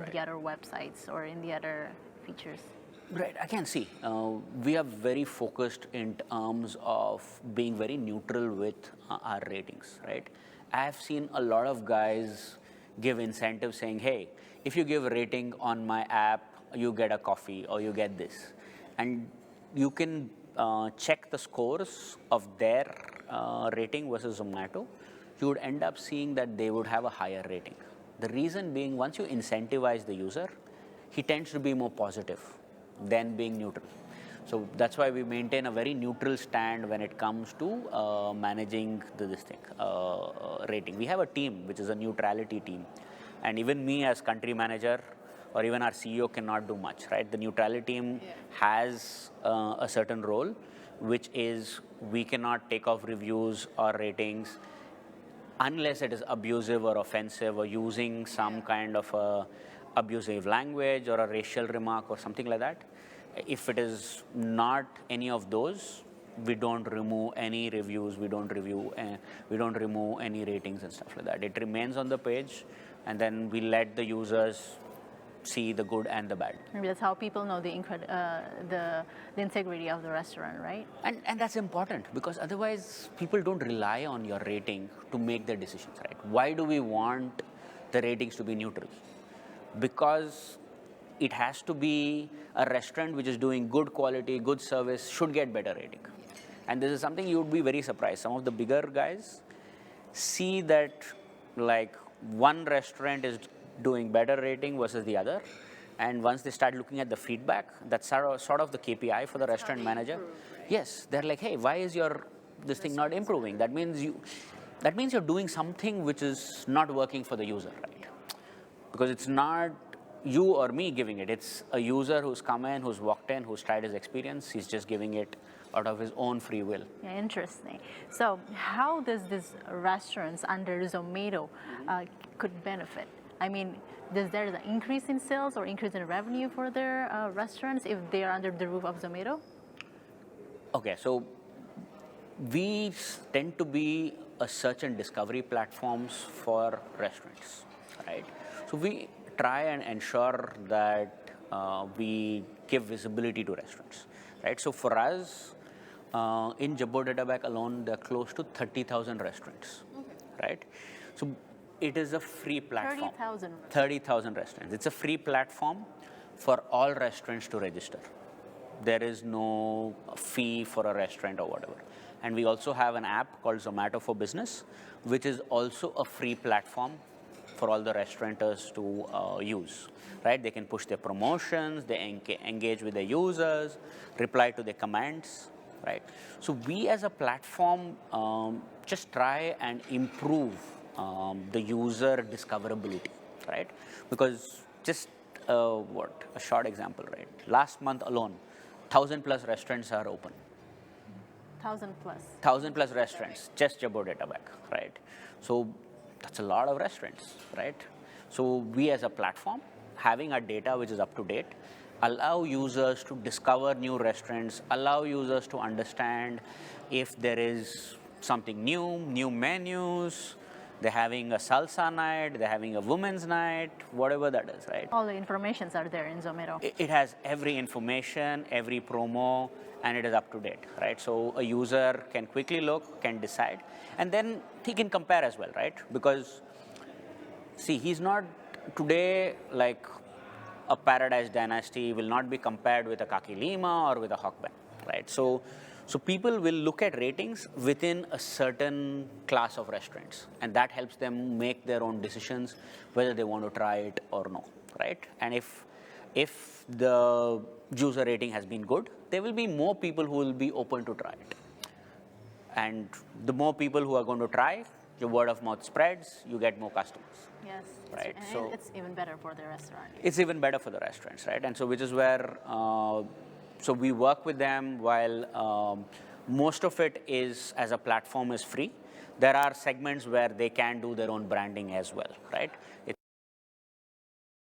in the other websites or in the other features? Right, I can see. We are very focused in terms of being very neutral with our ratings, right? I have seen a lot of guys give incentives saying, hey, if you give a rating on my app, you get a coffee or you get this. And you can check the scores of their rating versus Zomato. You would end up seeing that they would have a higher rating. The reason being, once you incentivize the user, he tends to be more positive than being neutral. So that's why we maintain a very neutral stand when it comes to managing this thing, rating. We have a team, which is a neutrality team. And even me as country manager, or even our CEO cannot do much, right? The neutrality team has a certain role, which is we cannot take off reviews or ratings unless it is abusive or offensive or using some kind of a abusive language or a racial remark or something like that. If it is not any of those, we don't remove any reviews, we don't remove any ratings and stuff like that. It remains on the page, and then we let the users see the good and the bad. Maybe that's how people know the integrity of the restaurant, right? And that's important, because otherwise people don't rely on your rating to make their decisions, right? Why do we want the ratings to be neutral? Because it has to be a restaurant which is doing good quality, good service, should get better rating. And this is something you would be very surprised. Some of the bigger guys see that like one restaurant is doing better rating versus the other. And once they start looking at the feedback, that's sort of the KPI for the restaurant manager. Improve, right? Yes, they're like, hey, why is this thing not improving? That means you're doing something which is not working for the user, right? Because it's not you or me giving it. It's a user who's come in, who's walked in, who's tried his experience. He's just giving it out of his own free will. Yeah, interesting. So how does this restaurants under Zomato could benefit? I mean, does there an increase in sales or increase in revenue for their restaurants if they are under the roof of Zomato? Okay, so we tend to be a search and discovery platforms for restaurants, right? So we try and ensure that we give visibility to restaurants, right? So for us, in Jabbo Databag alone, there are close to 30,000 restaurants, right? So it is a free platform. 30,000. 30,000 restaurants. It's a free platform for all restaurants to register. There is no fee for a restaurant or whatever. And we also have an app called Zomato for Business, which is also a free platform for all the restaurateurs to use, right? They can push their promotions, they engage with their users, reply to their comments, right? So we as a platform just try and improve the user discoverability, right? Because just a short example, right? Last month alone, 1,000 plus restaurants are open. 1,000 plus. 1,000 plus restaurants, just Jabbo Databag, right? So that's a lot of restaurants, right? So we as a platform, having our data which is up to date, allow users to discover new restaurants, allow users to understand if there is something new menus, they're having a salsa night, they're having a women's night, whatever that is, right? All the informations are there in Zomato. It has every information, every promo, and it is up to date, right? So a user can quickly look, can decide, and then he can compare as well, right? Because, see, he's not today like a Paradise Dynasty will not be compared with a Kaki Lima or with a Hokben, right? So people will look at ratings within a certain class of restaurants, and that helps them make their own decisions whether they want to try it or no, right? And if the user rating has been good, there will be more people who will be open to try it. And the more people who are going to try, your word of mouth spreads, you get more customers. Yes, right? And So it's even better for the restaurant. it's even better for the restaurants, right? And so which is where, so we work with them while most of it is, as a platform, is free. There are segments where they can do their own branding as well, right?